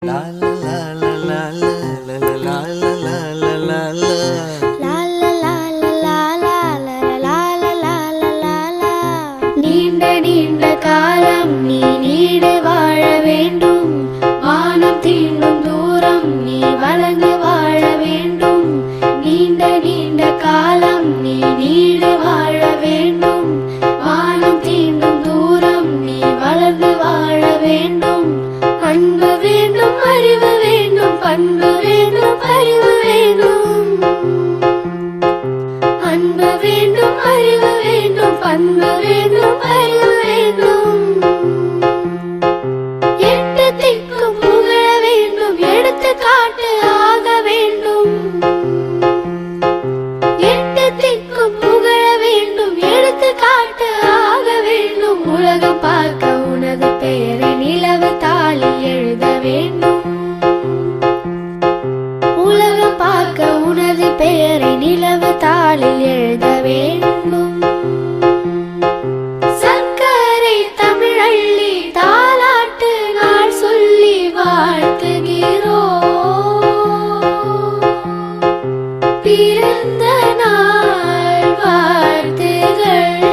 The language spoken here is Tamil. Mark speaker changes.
Speaker 1: La la la la la la la la la la la la.
Speaker 2: நீண்ட நீண்ட காலம் நீ நீடு வாழ வேண்டும், வானம் தீண்டும் தூரம் நீ வளர்ந்து வாழ வேண்டும். நீண்ட நீண்ட காலம் நீ நீடு வாழ வேண்டும், வானம் தீண்டும் தூரம் நீ வளர்ந்து வாழ வேண்டும். அன்பு வேண்டும், அறிவு வேண்டும், பண்பு வேண்டும், அறிவு வேண்டும். அன்பு வேண்டும், அறிவு வேண்டும், பண்பு வேண்டும், அறிவு வேண்டும். எட்டு திக்கும் புகழ வேண்டும், எடுத்துக்காட்டு ஆக வேண்டும். எட்டு திக்கும் புகழ வேண்டும், எடுத்துக்காட்டு ஆக வேண்டும். உலகம் பார்க்க உனது பெயரை நிலவு தாளில் எழுத வேண்டும். உலகம் பார்க்க உனது பெயரை நிலவு தாளில் எழுத வேண்டும். சர்க்கரை தமிழள்ளி தாலாட்டு நாள் சொல்லி வாழ்த்துகிறோம். பிறந்த நாள் வாழ்த்துகள்.